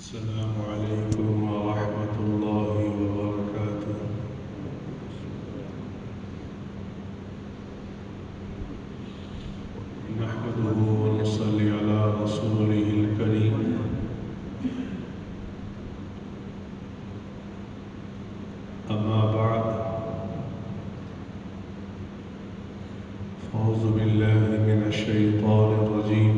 السلام عليكم ورحمة الله وبركاته. نحمده ونصلي على رسوله الكريم. أما بعد، فأعوذ بالله من الشيطان الرجيم.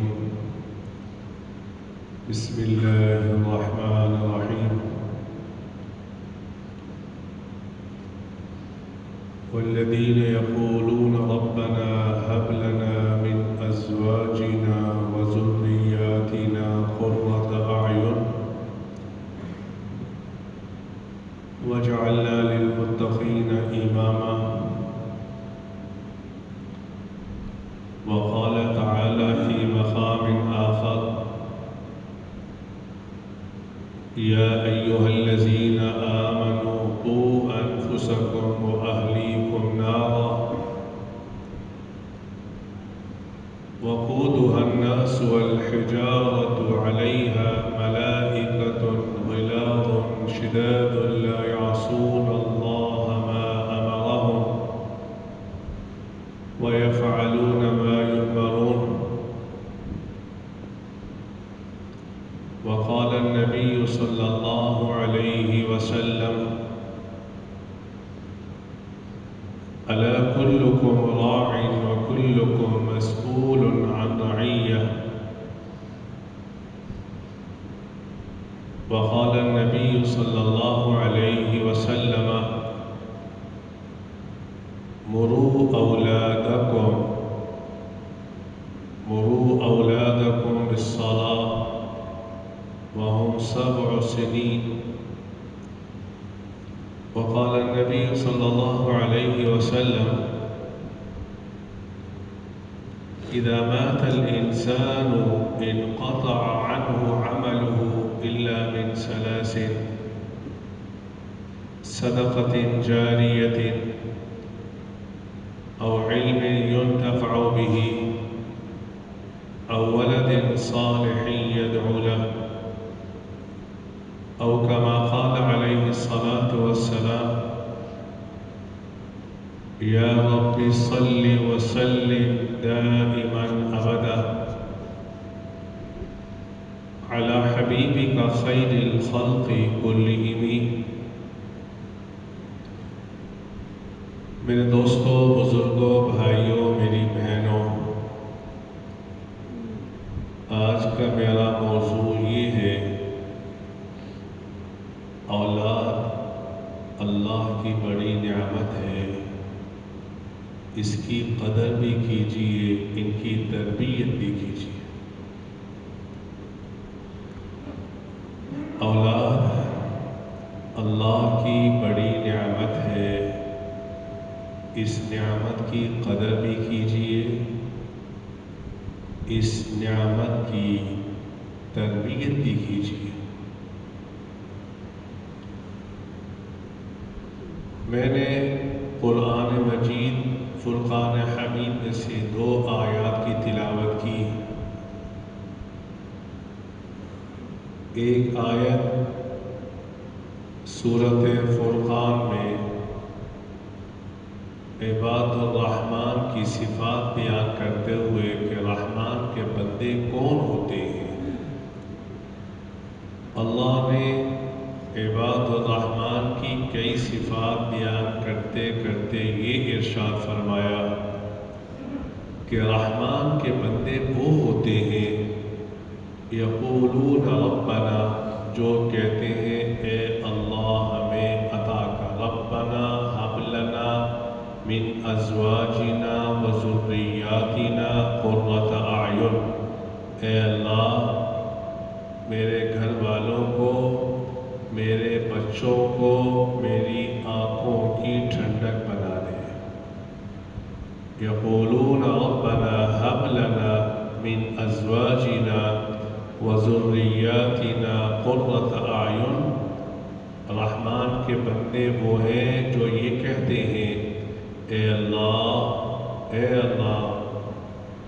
بسم الله الرحمن الرحيم. والذين يقولون ربنا هب لنا من أزواجنا وذرياتنا قرة أعين واجعلنا للمتقين إماما. وقال تعالى في مقام آخر: يا أيها الذين آمنوا قوا أنفسكم وأهليكم نارا وقودها الناس والحجارة عليها ملائكة غلاظ شداد لا يعصون الله ما أمرهم ويفعلون ما يؤمرون. وقال النبي صلى الله عليه وسلم: ألا كلكم راع وكلكم مسؤول عن رعية. وقال النبي صلى الله عليه وسلم: مروا أولادكم بالصلاة وهم 7 سنين. وقال النبي صلى الله عليه وسلم: إذا مات الإنسان انقطع عنه عمله إلا من 3: صدقة جارية أو علم ينتفع به أو ولد صالح يدعو له، أو كما قال عليه الصلاة والسلام: يا رب صل وسلم دائما أبدا على حبيبك خير الخلق كلهم. میرے دوستوں، بزرگوں، بھائیوں، میری بہنوں، آج کا میرا موضوع یہ ہے: اولاد اللہ کی بڑی نعمت ہے، اس کی قدر بھی کیجیے، ان کی تربیت بھی کیجیے۔ اولاد اللہ کی بڑی نعمت ہے، اس نعمت کی قدر بھی کیجیے، اس نعمت کی تربیت بھی کیجیے۔ میں نے قرآن مجید فرقان حمید میں سے 2 آیات کی تلاوت کی۔ ایک آیت سورۃ فرقان میں عباد الرحمن کی صفات بیان کرتے ہوئے کہ رحمان کے بندے کون ہوتے ہیں، اللہ نے عباد الرحمن کی کئی صفات بیان کرتے کرتے یہ ارشاد فرمایا کہ رحمان کے بندے وہ ہوتے ہیں یقولون ربنا، جو کہتے ہیں اے اللہ ہمیں عطا کر، ربنا ہب لنا من ازواجنا وذریاتنا قرۃ اعین، اے اللہ میرے گھر والوں کو، میرے بچوں کو میری آنکھوں کی ٹھنڈک بنا دے۔ یقولون ربنا ہب لنا من ازواجنا وذریاتنا قرۃ اعین، رحمان کے بندے وہ ہیں جو یہ کہتے ہیں اے اللہ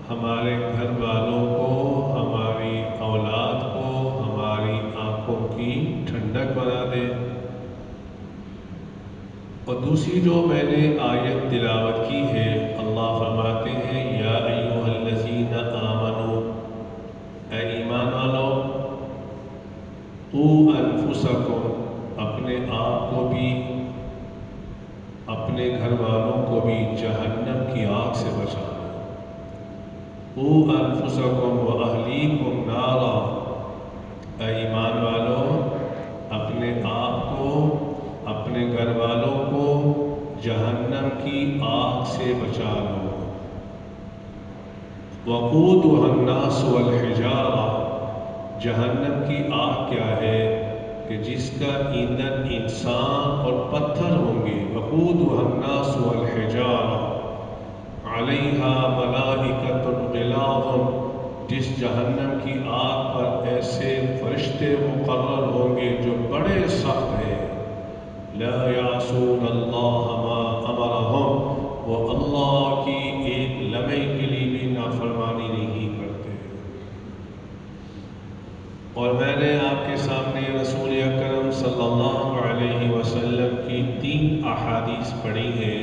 ہمارے گھر والوں کو، ہماری اولاد کو ہماری آنکھوں کی کی ٹھنڈک بنا دے۔ اور دوسری جو میں نے آیت تلاوت کی ہے، اللہ فرماتے ہیں یا ایھا الذین آمنوا، اے ایمان والو، قوا انفسکم، اپنے آپ کو بھی اپنے گھر والوں کو بھی جہنم کی آگ سے بچانا۔ قوا انفسکم واہلیکم نارا، اے ایمان والو، اپنے آپ کو اپنے گھر والوں کو جہنم کی آگ سے بچا لو۔ وقودها الناس والحجارہ، جہنم کی آگ کیا ہے کہ جس کا ایندھن انسان اور پتھر ہوں گے۔ وقودها الناس والحجارہ علیہا ملائکۃ غلاظ، جس جہنم کی آگ پر ایسے فرشتے مقرر ہوں گے جو بڑے سخت ہیں۔ لا یعصون اللہ ما امرہم، وہ اللہ کی ایک لمحے کے لیے بھی نافرمانی نہیں کرتے۔ اور میں نے آپ کے سامنے رسول اکرم صلی اللہ علیہ وسلم کی 3 احادیث پڑھی ہیں۔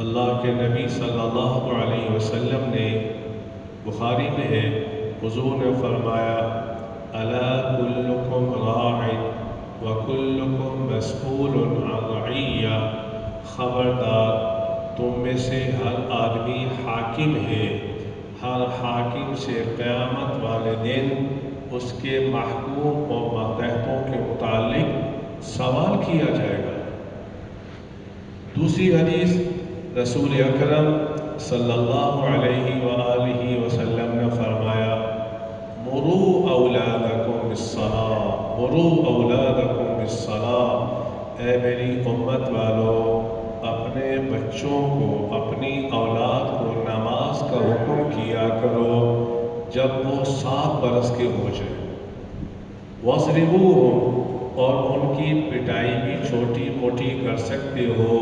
اللہ کے نبی صلی اللہ علیہ وسلم نے، بخاری میں ہے، حضور نے فرمایا الا کلکم راع وکلکم مسئول عن رعیہ، خبردار، تم میں سے ہر آدمی حاکم ہے، ہر حاکم سے قیامت والے دن اس کے محکوم و ماتحتوں کے متعلق سوال کیا جائے گا۔ دوسری حدیث، رسول اکرم صلی اللہ علیہ وآلہ وسلم نے فرمایا مروا اولادکم بالصلاۃ، مروا اولادکم بالصلاۃ، اے میری امت والو، اپنے بچوں کو، اپنی اولاد کو نماز کا حکم کیا کرو جب وہ 7 برس کے ہو جائیں۔ واضربوہم، اور ان کی پٹائی بھی چھوٹی موٹی کر سکتے ہو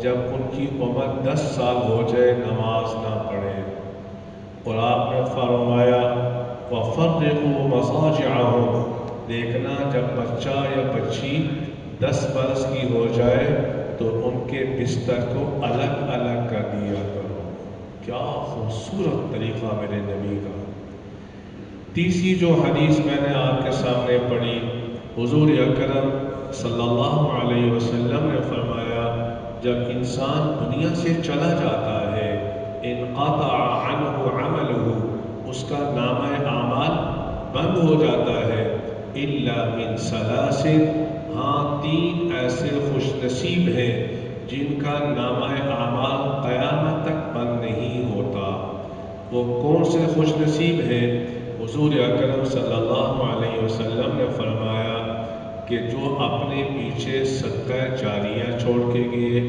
جب ان کی عمر 10 سال ہو جائے نماز نہ پڑھے۔ اور آپ نے فرمایا وَفَرِّقُوا مَضَاجِعَهُمْ، دیکھنا جب بچہ یا بچی 10 برس کی ہو جائے تو ان کے بستر کو الگ الگ کر دیا کرو۔ کیا خوبصورت طریقہ میرے نبی کا۔ تیسری جو حدیث میں نے آپ کے سامنے پڑھی، حضور اکرم صلی اللہ علیہ وسلم نے فرمایا جب انسان دنیا سے چلا جاتا ہے انقطع عنہ عملہ، اس کا نامہ اعمال بند ہو جاتا ہے، الا من ثلاث، ہاں 3 ایسے خوش نصیب ہیں جن کا نامہ اعمال قیامت تک بند نہیں ہوتا۔ وہ کون سے خوش نصیب ہیں؟ حضور اکرم صلی اللہ علیہ وسلم نے فرمایا کہ جو اپنے پیچھے صدقہ جاریہ چھوڑ کے گئے،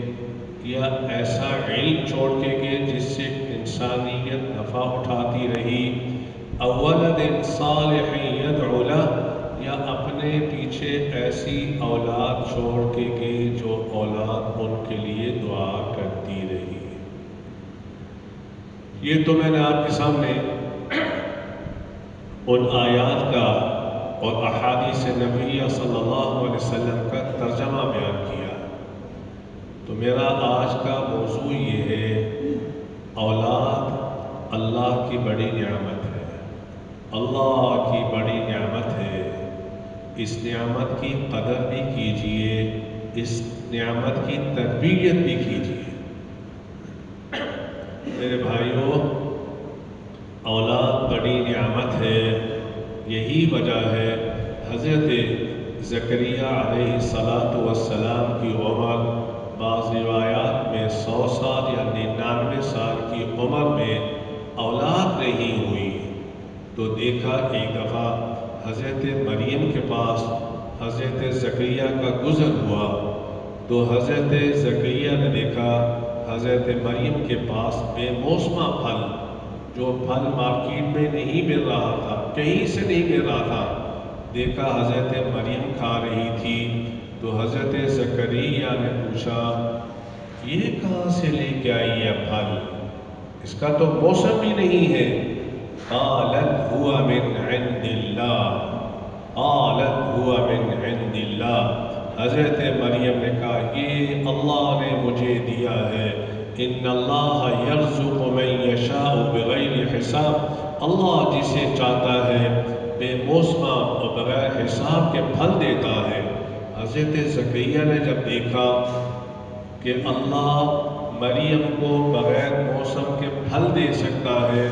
یا ایسا علم چھوڑ کے گئے جس سے انسانیت نفع اٹھاتی رہی، اولد صالح یدعو لہ، یا اپنے پیچھے ایسی اولاد چھوڑ کے گئے جو اولاد ان کے لیے دعا کرتی رہی۔ یہ تو میں نے آپ کے سامنے ان آیات کا اور احادیث نبویہ صلی اللہ علیہ وسلم کا ترجمہ بیان کیا۔ تو میرا آج کا موضوع یہ ہے، اولاد اللہ کی بڑی نعمت ہے، اللہ کی بڑی نعمت ہے، اس نعمت کی قدر بھی کیجئے، اس نعمت کی تربیت بھی کیجئے۔ میرے بھائیوں، اولاد بڑی نعمت ہے، یہی وجہ ہے حضرت زکریا علیہ السلام کی عمر بعض روایات میں 100 سال یا 99 سال کی عمر میں اولاد نہیں ہوئی، تو دیکھا ایک دفعہ حضرت مریم کے پاس حضرت زکریا کا گزر ہوا، تو حضرت زکریا نے دیکھا حضرت مریم کے پاس بے موسمہ پھل، جو پھل مارکیٹ میں نہیں مل رہا تھا، کہیں سے نہیں مل رہا تھا، دیکھا حضرت مریم کھا رہی تھی، تو حضرت زکریا نے پوچھا یہ کہاں سے لے کے آئی ہے پھل، اس کا تو موسم بھی نہیں ہے۔ قالت هو من عند اللہ، قالت اللہ. حضرت مریم نے کہا یہ اللہ نے مجھے دیا ہے. ان اللہ یرزق من یشاء بغیر حساب. اللہ جسے چاہتا ہے بے موسمہ اور بغیر حساب کے پھل دیتا ہے. حضرت زکریا نے جب دیکھا کہ اللہ مریم کو بغیر موسم کے پھل دے سکتا ہے،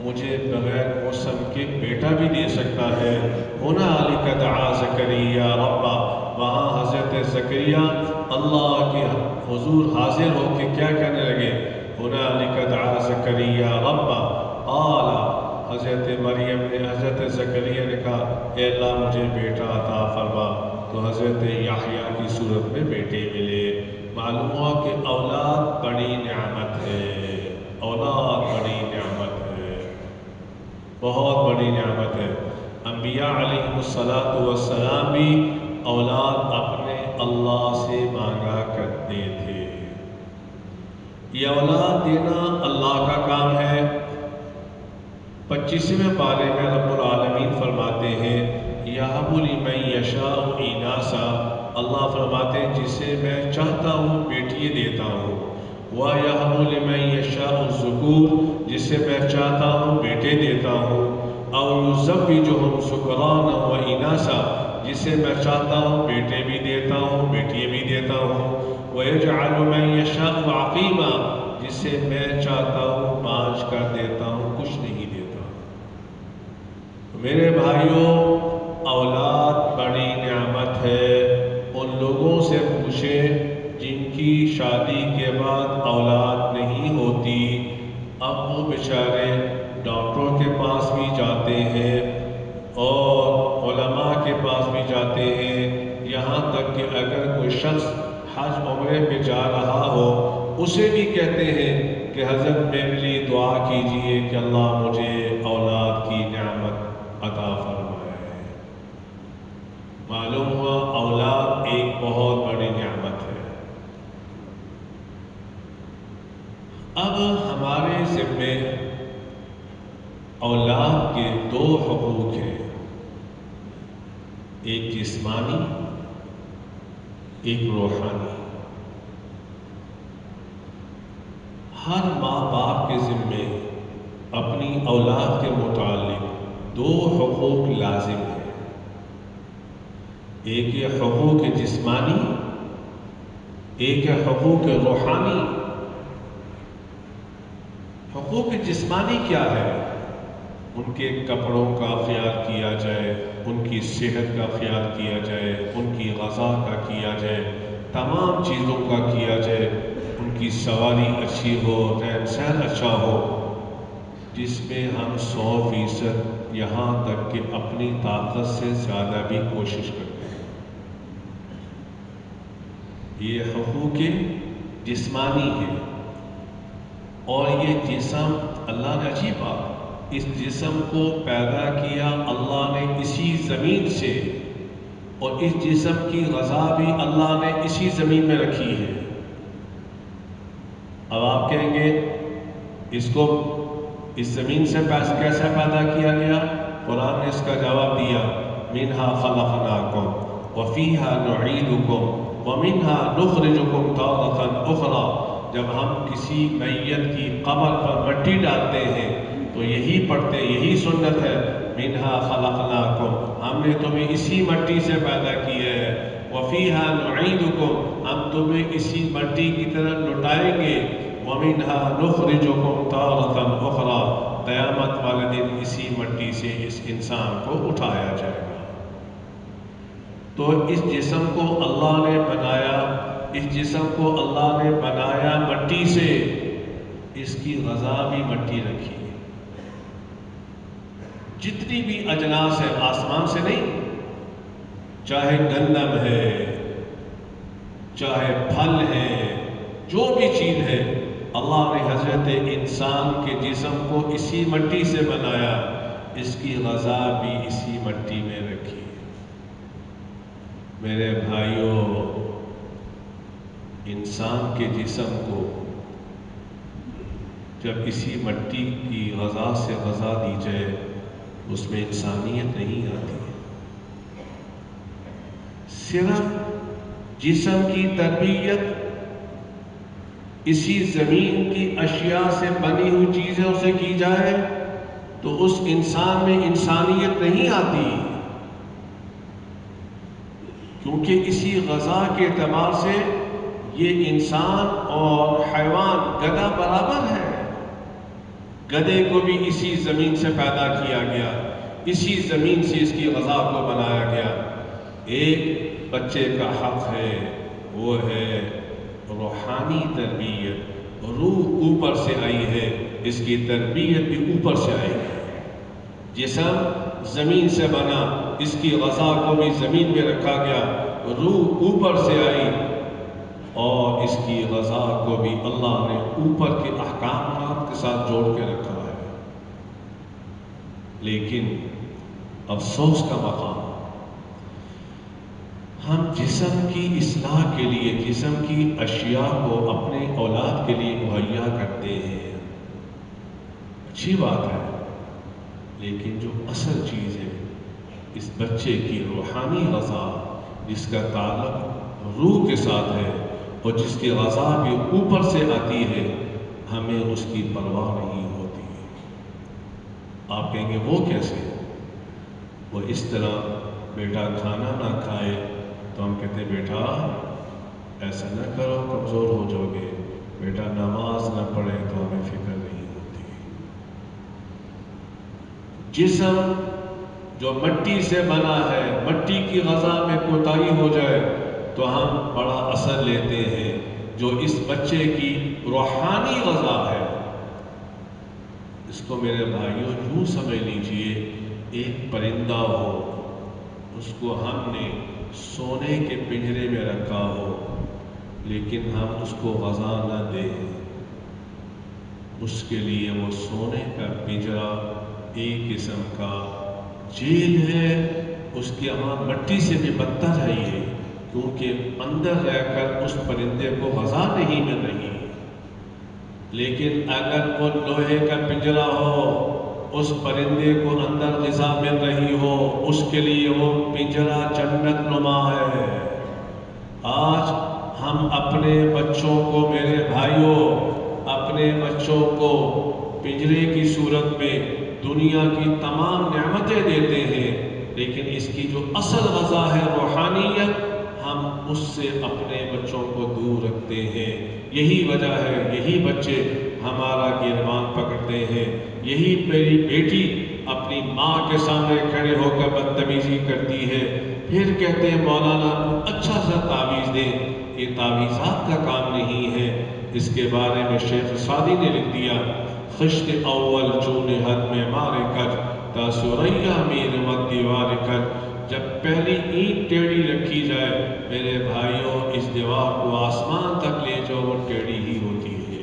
مجھے بغیر موسم کے بیٹا بھی دے سکتا ہے. ہنالک دعا زکریا ربا. وہاں حضرت زکریا اللہ کے حضور حاضر ہو کے کیا کہنے لگے؟ ہنالک دعا زکریا ربا قال. حضرت مریم نے حضرت زکریا نے کہا اے اللہ مجھے بیٹا عطا فرما. تو حضرت یحییٰ کی صورت میں بیٹے ملے. معلوم ہوا کہ اولاد بڑی نعمت ہے. اولاد بڑی نعمت ہے، بہت بڑی نعمت ہے. انبیاء علیہ السلام بھی اولاد اپنے اللہ سے مانگا کرتے تھے. یہ اولاد دینا اللہ کا کام ہے. 25ویں پارے میں رب العالمین فرماتے ہیں یَهَبُ لِمَن یَشَاءُ إِنَاثًا. اللہ فرماتے ہیں جسے میں چاہتا ہوں بیٹی دیتا ہوں. وَيَهَبُ لِمَن يَشَاءُ الذُّكُورَ. جسے میں چاہتا ہوں بیٹے دیتا ہوں. أَوْ يُزَوِّجُهُمْ ذُكْرَانًا وَإِنَاثًا. جسے میں چاہتا ہوں بیٹے بھی دیتا ہوں بیٹی بھی دیتا ہوں. وَيَجْعَلُ مَن يَشَاءُ عَقِيمًا. جسے میں چاہتا ہوں پانچ کر دیتا ہوں، کچھ نہیں دیتا. میرے بھائیوں، اولاد بڑی نعمت ہے. ان لوگوں سے پوچھیں جن کی شادی کے بعد اولاد نہیں ہوتی. اب وہ بیچارے ڈاکٹروں کے پاس بھی جاتے ہیں اور علماء کے پاس بھی جاتے ہیں. یہاں تک کہ اگر کوئی شخص حج عمرے پہ جا رہا ہو اسے بھی کہتے ہیں کہ حضرت میرے لیے دعا کیجئے کہ اللہ مجھے اولاد کی نعمت عطا فرمائے. معلوم ہوا اولاد ایک بہت بڑی نعمت ہے. اب ہمارے ذمے اولاد کے دو حقوق ہیں، ایک جسمانی ایک روحانی. ہر ماں باپ کے ذمے اپنی اولاد کے متعلق دو حقوق لازم ہیں. ایک ہے حقوق جسمانی، ایک ہے حقوق روحانی. حقوق جسمانی کیا ہے؟ ان کے کپڑوں کا خیال کیا جائے، ان کی صحت کا خیال کیا جائے، ان کی غذا کا کیا جائے، تمام چیزوں کا کیا جائے. ان کی سواری اچھی ہو، رہن سہن اچھا ہو، جس میں ہم 100% یہاں تک کہ اپنی طاقت سے زیادہ بھی کوشش کرتے ہیں. یہ حقوق جسمانی ہے. اور یہ جسم اللہ نے عجیب بات، اس جسم کو پیدا کیا اللہ نے اسی زمین سے، اور اس جسم کی غذا بھی اللہ نے اسی زمین میں رکھی ہے. اب آپ کہیں گے اس کو اس زمین سے کیسے پیدا کیا گیا؟ قرآن نے اس کا جواب دیا مِنْهَا خَلَقْنَاكُمْ وَفِيهَا نُعِيدُكُمْ وَمِنْهَا نُخْرِجُكُمْ تَارَةً أُخْرَى. جب ہم کسی میت کی قبر پر مٹی ڈالتے ہیں تو یہی پڑھتے، یہی سنت ہے مِنْهَا خَلَقْنَاكُمْ. ہم نے تمہیں اسی مٹی سے پیدا کیا ہے. وَفِيهَا نُعِيدُكُمْ. ہم تمہیں اسی مٹی کی طرح لوٹائیں گے. وَمِنْهَا نُخْرِجُكُمْ تَارَةً أُخْرَى. قیامت والے دن اسی مٹی سے اس انسان کو اٹھایا جائے گا. تو اس جسم کو اللہ نے بنایا، اس جسم کو اللہ نے بنایا مٹی سے، اس کی غذا بھی مٹی رکھی. جتنی بھی اجناس ہے آسمان سے نہیں، چاہے گندم ہے، چاہے پھل ہے، جو بھی چیز ہے اللہ نے حضرت انسان کے جسم کو اسی مٹی سے بنایا، اس کی غذا بھی اسی مٹی میں رکھی. میرے بھائیوں، انسان کے جسم کو جب اسی مٹی کی غذا سے غذا دی جائے اس میں انسانیت نہیں آتی. صرف جسم کی تربیت اسی زمین کی اشیاء سے بنی ہوئی چیزوں سے کی جائے تو اس انسان میں انسانیت نہیں آتی، کیونکہ اسی غذا کے اعتبار سے یہ انسان اور حیوان گدھا برابر ہے۔ گدھے کو بھی اسی زمین سے پیدا کیا گیا، اسی زمین سے اس کی غذا کو بنایا گیا۔ ایک بچے کا حق ہے، وہ ہے روحانی تربیت۔ روح اوپر سے آئی ہے، اس کی تربیت بھی اوپر سے آئی ہے۔ جسم زمین سے بنا، اس کی غذا کو بھی زمین میں رکھا گیا۔ روح اوپر سے آئی اور اس کی غذا کو بھی اللہ نے اوپر کے احکامات کے ساتھ جوڑ کے رکھا ہے۔ لیکن افسوس کا مقام، ہم جسم کی اصلاح کے لیے جسم کی اشیاء کو اپنے اولاد کے لیے مہیا کرتے ہیں، اچھی بات ہے، لیکن جو اصل چیز ہے اس بچے کی روحانی غذا، جس کا تعلق روح کے ساتھ ہے اور جس کی غذا بھی اوپر سے آتی ہے، ہمیں اس کی پرواہ نہیں ہوتی۔ آپ کہیں گے وہ کیسے؟ وہ اس طرح، بیٹا کھانا نہ کھائے تو ہم کہتے ہیں بیٹا ایسا نہ کرو کمزور ہو جاؤ گے، بیٹا نماز نہ پڑھے تو ہمیں فکر نہیں ہوتی۔ جسم جو مٹی سے بنا ہے، مٹی کی غذا میں کوتاہی ہو جائے تو ہم بڑا اثر لیتے ہیں۔ جو اس بچے کی روحانی غذا ہے، اس کو میرے بھائیوں یوں سمجھ لیجئے، ایک پرندہ ہو، اس کو ہم نے سونے کے پنجرے میں رکھا ہو، لیکن ہم اس کو غذا نہ دیں، اس کے لیے وہ سونے کا پنجرا ایک قسم کا جیل ہے۔ اس کے وہاں مٹی سے بھی بدتر ہے یہ، کیونکہ اندر رہ کر اس پرندے کو غذا نہیں مل رہی۔ لیکن اگر وہ لوہے کا پنجرا ہو، اس پرندے کو اندر غذا مل رہی ہو، اس کے لیے وہ پنجرا جنت نما ہے۔ آج ہم اپنے بچوں کو، میرے بھائیوں، اپنے بچوں کو پنجرے کی صورت میں دنیا کی تمام نعمتیں دیتے ہیں، لیکن اس کی جو اصل غذا ہے روحانیت، ہم اس سے اپنے بچوں کو دور رکھتے ہیں۔ یہی وجہ ہے، یہی بچے ہمارا گریبان پکڑتے ہیں، یہی میری بیٹی اپنی ماں کے سامنے کھڑے ہو کر بدتمیزی کرتی ہے، پھر کہتے ہیں مولانا اچھا سا تعویذ دیں۔ یہ تعویذات کا کام نہیں ہے۔ اس کے بارے میں شیخ سعدی نے لکھ دیا، خشت اول چون حد میں مارے کر تا سوریا میر و دیوار کر۔ جب پہلی اینٹ ٹیڑھی رکھی جائے میرے بھائیوں، اس دیوار کو آسمان تک لے جاؤ، وہ ٹیڑھی ہی ہوتی ہے۔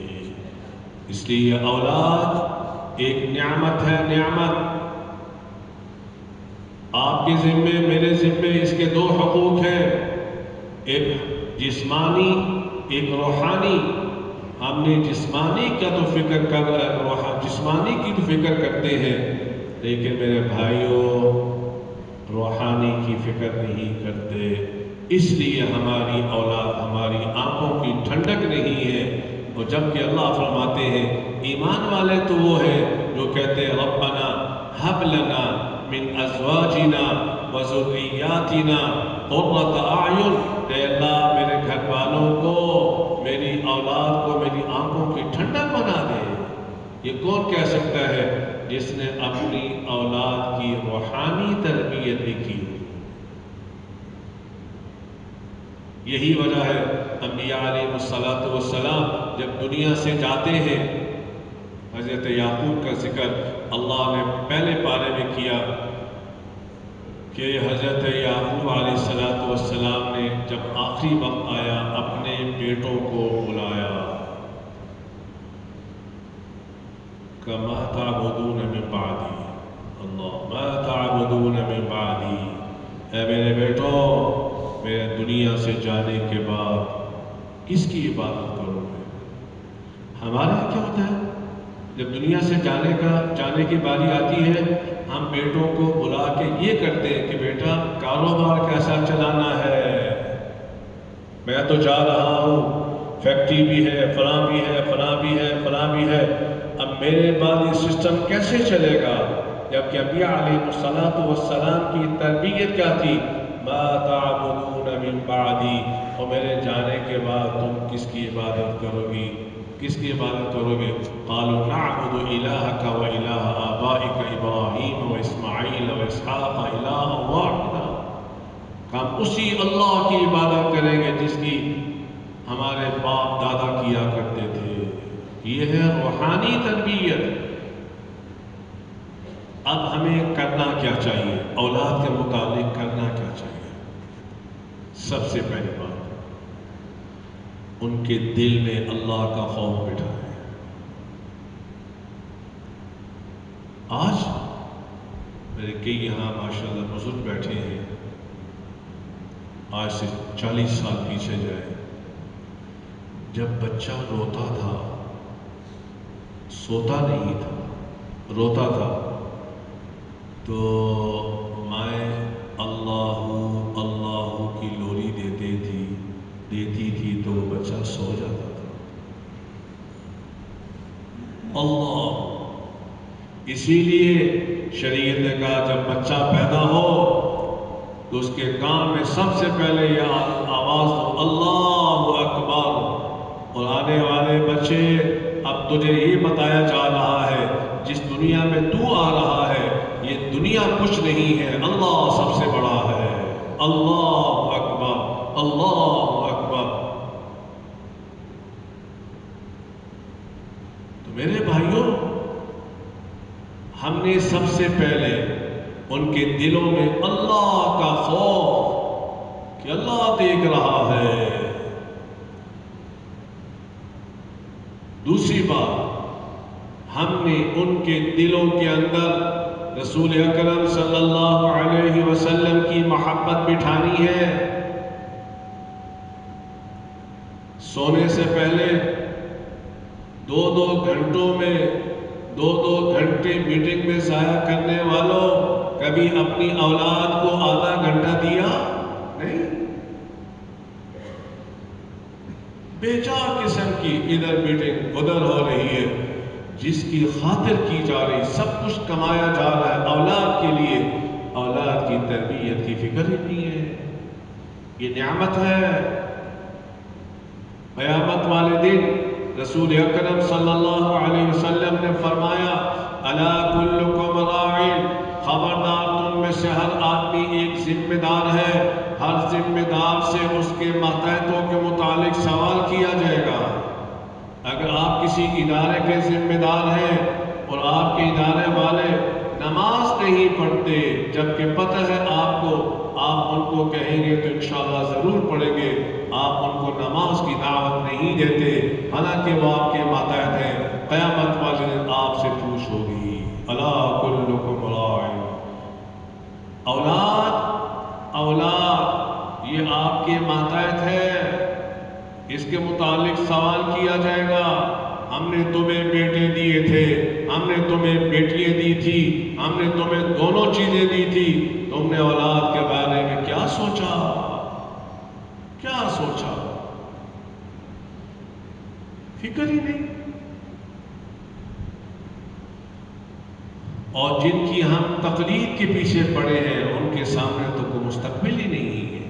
اس لیے اولاد ایک نعمت ہے، نعمت۔ آپ کے ذمے، میرے ذمے اس کے دو حقوق ہیں، ایک جسمانی، ایک روحانی۔ ہم نے جسمانی کا تو فکر کر جسمانی کی تو فکر کرتے ہیں، لیکن میرے بھائیوں روحانی کی فکر نہیں کرتے۔ اس لیے ہماری اولاد ہماری آنکھوں کی ٹھنڈک نہیں ہے۔ اور جبکہ اللہ فرماتے ہیں ایمان والے تو وہ ہیں جو کہتے ہیں ربنا ہب لنا من ازواجنا وذریاتنا قرۃ اعین، اے اللہ میرے گھر والوں کو، میری اولاد کو میری آنکھوں کی ٹھنڈک بنا دے۔ یہ کون کہہ سکتا ہے؟ جس نے اپنی اولاد کی روحانی تربیت بھی کی۔ یہی وجہ ہے انبیاء علیہ السلام جب دنیا سے جاتے ہیں، حضرت یعقوب کا ذکر اللہ نے پہلے پارے میں کیا کہ حضرت یعقوب علیہ السلام نے جب آخری وقت آیا اپنے بیٹوں کو بلایا، کہ ما تعبدون من بعدی، اللہ ما تعبدون من بعدی، اے میرے بیٹوں، میرے دنیا سے جانے کے بعد کس کی عبادت کرو گے؟ ہمارے کیا ہوتا ہے جب دنیا سے جانے کی باری آتی ہے، ہم بیٹوں کو بلا کے یہ کرتے ہیں کہ بیٹا کاروبار کیسا چلانا ہے، میں تو جا رہا ہوں، فیکٹری بھی ہے، فلاں بھی ہے، فلاں بھی ہے، فلاں بھی ہے، اب میرے بعد یہ سسٹم کیسے چلے گا؟ جبکہ انبیاء علیہ الصلوۃ والسلام کی تربیت کیا تھی؟ ما تعبدون من بعدی، اور میرے جانے کے بعد تم کس کی عبادت کرو گی؟ کس کی عبادت کرو گے؟ قالوا نعبد الہک و الہ آبائک ابراہیم و اسماعیل و اسحاق الہ واحدا، ہم اسی اللہ کی عبادت کریں گے جس کی ہمارے باپ دادا کیا کرتے تھے۔ یہ ہے روحانی تربیت۔ اب ہمیں کرنا کیا چاہیے؟ اولاد کے متعلق کرنا کیا چاہیے؟ سب سے پہلی بات، ان کے دل میں اللہ کا خوف بٹھائیں۔ آج میرے کئی یہاں ماشاءاللہ بزرگ بیٹھے ہیں، آج سے 40 سال پیچھے جائے، جب بچہ روتا تھا، سوتا نہیں تھا، روتا تھا، تو مائیں اللہ اللہ کی لوری دیتی تھی تو وہ بچہ سو جاتا تھا۔ اللہ، اسی لیے شریعت نے کہا جب بچہ پیدا ہو تو اس کے کان میں سب سے پہلے یہ آواز دو، اللہ اکبر۔ اور آنے والے بچے، اب تجھے یہ بتایا جا رہا ہے جس دنیا میں تو آ رہا ہے یہ دنیا کچھ نہیں ہے، اللہ سب سے بڑا ہے، اللہ اکبر، اللہ اکبر۔ تو میرے بھائیوں، ہم نے سب سے پہلے ان کے دلوں میں اللہ کا خوف کہ اللہ دیکھ رہا ہے۔ دوسری بات، ہم نے ان کے دلوں کے اندر رسول اکرم صلی اللہ علیہ وسلم کی محبت بٹھانی ہے۔ سونے سے پہلے 2 گھنٹوں میں 2 گھنٹے میٹنگ میں ضائع کرنے والوں، کبھی اپنی اولاد کو آدھا گھنٹہ دیا نہیں؟ بیجا قسم کی ادھر میٹنگ ادھر ہو رہی ہے، جس کی خاطر کی جا رہی، سب کچھ کمایا جا رہا ہے اولاد کے لیے، اولاد کی تربیت کی فکر ہی نہیں ہے۔ یہ نعمت ہے۔ قیامت والے دن رسول اکرم صلی اللہ علیہ وسلم نے فرمایا، الا کلکم راع، خبردار تم میں سے ہر آدمی ایک ذمہ دار ہے، ہر ذمہ دار سے اس کے ماتحتوں کے متعلق سوال کیا جائے گا۔ اگر آپ کسی ادارے کے ذمہ دار ہیں اور آپ کے ادارے والے نماز نہیں پڑھتے، جبکہ پتہ ہے آپ کو، آپ ان کو کہیں گے تو انشاءاللہ ضرور پڑھیں گے، آپ ان کو نماز کی دعوت نہیں دیتے، حالانکہ وہ آپ کے ماتحت ہیں، قیامت والے دن آپ سے پوچھ ہوگی، الا کلکم راع۔ اولاد یہ آپ کے ماتحت ہے، اس کے متعلق سوال کیا جائے گا۔ ہم نے تمہیں بیٹے دیے تھے، ہم نے تمہیں بیٹیاں دی تھی، ہم نے تمہیں دونوں چیزیں دی تھی، تم نے اولاد کے بارے میں کیا سوچا؟ کیا سوچا؟ فکر ہی نہیں۔ اور جن کی ہم تقلید کے پیچھے پڑے ہیں ان کے سامنے تو کوئی مستقبل ہی نہیں ہے۔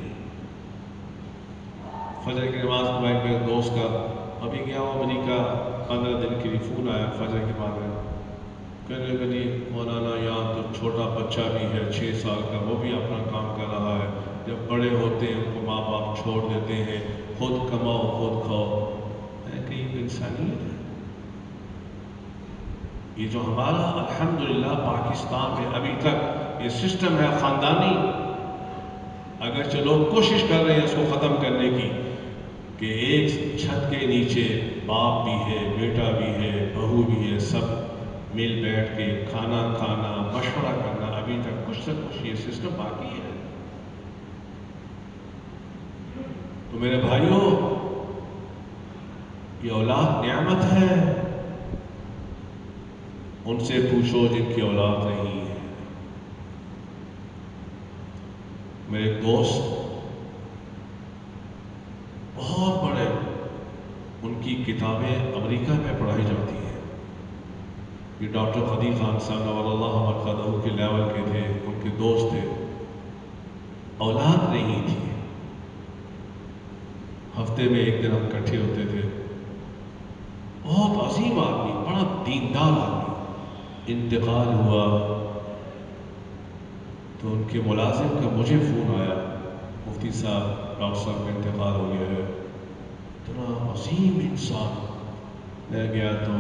فجر کی نماز پڑھائی میرے دوست کا ابھی گیا ہوں امریکہ، 15 دن کے لیے فون آیا فجر کے بعد میں، کہنے لگے مولانا یہاں تو چھوٹا بچہ بھی ہے 6 سال کا، وہ بھی اپنا کام کر رہا ہے، جب بڑے ہوتے ہیں ان کو ماں باپ چھوڑ دیتے ہیں، خود کماؤ خود کھاؤ۔ میں کہ یہ انسانیت ہے؟ یہ جو ہمارا الحمدللہ پاکستان میں ابھی تک یہ سسٹم ہے خاندانی، اگرچہ لوگ کوشش کر رہے ہیں اس کو ختم کرنے کی، کہ ایک چھت کے نیچے باپ بھی ہے، بیٹا بھی ہے، بہو بھی ہے، سب مل بیٹھ کے کھانا کھانا، مشورہ کرنا، ابھی تک کچھ نہ کچھ یہ سسٹم باقی ہے۔ تو میرے بھائیوں، یہ اولاد نعمت ہے، ان سے پوچھو جن کی اولاد نہیں ہے۔ میرے ایک دوست کی کتابیں امریکہ میں پڑھائی جاتی ہیں. یہ ڈاکٹر قدیر خان صاحب نور اللہ مرقدہ کے لیول کے تھے، ان کے دوست تھے. اولاد نہیں تھی. ہفتے میں ایک دن ہم اکٹھے ہوتے تھے. بہت عظیم آدمی، بڑا دیندار آدمی. انتقال ہوا تو ان کے ملازم کا مجھے فون آیا، مفتی صاحب ڈاکٹر صاحب کا انتقال ہو گیا ہے. اتنا عظیم انسان. میں گیا تو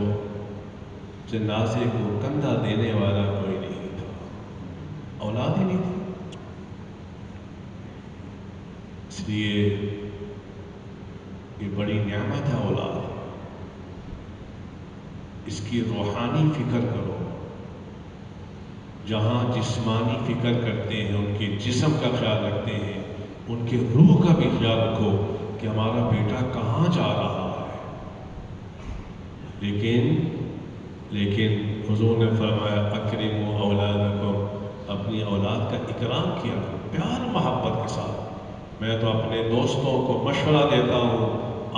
جنازے کو کندھا دینے والا کوئی نہیں تھا، اولاد ہی نہیں تھی. اس لیے یہ بڑی نعمت ہے اولاد. اس کی روحانی فکر کرو. جہاں جسمانی فکر کرتے ہیں، ان کے جسم کا خیال رکھتے ہیں، ان کے روح کا بھی خیال رکھو کہ ہمارا بیٹا کہاں جا رہا ہے. لیکن حضور نے فرمایا اکرموا اولادکم، اپنی اولاد کا اکرام کیا کرو پیار محبت کے ساتھ. میں تو اپنے دوستوں کو مشورہ دیتا ہوں،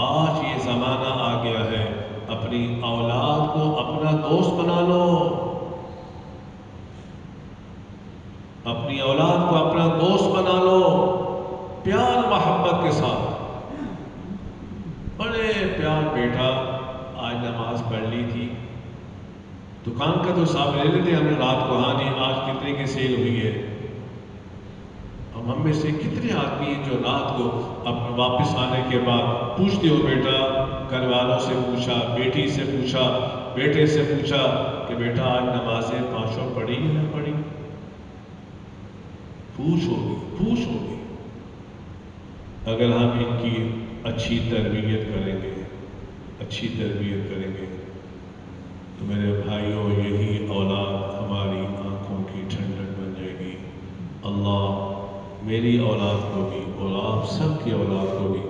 آج یہ زمانہ آ گیا ہے، اپنی اولاد کو اپنا دوست بنا لو. اپنی اولاد کو اپنا دوست بنا لو پیار محبت کے ساتھ. بڑے پیار. بیٹا آج نماز پڑھ لی تھی، دکان کا تو حساب لے لیتے ہم نے رات کو. ہاں جی آج کتنے کی سیل ہوئی ہے. اب ہم میں سے کتنے آدمی ہیں جو رات کو اب واپس آنے کے بعد پوچھتے ہو، بیٹا گھر والوں سے پوچھا، بیٹی سے پوچھا، بیٹے سے پوچھا کہ بیٹا آج نمازیں پانچوں پڑھی یا نہ پڑھی. پوچھ ہوگی. اگر ہم ان کی اچھی تربیت کریں گے تو میرے بھائیوں یہی اولاد ہماری آنکھوں کی ٹھنڈک بن جائے گی. اللہ میری اولاد کو بھی اور آپ سب کی اولاد کو بھی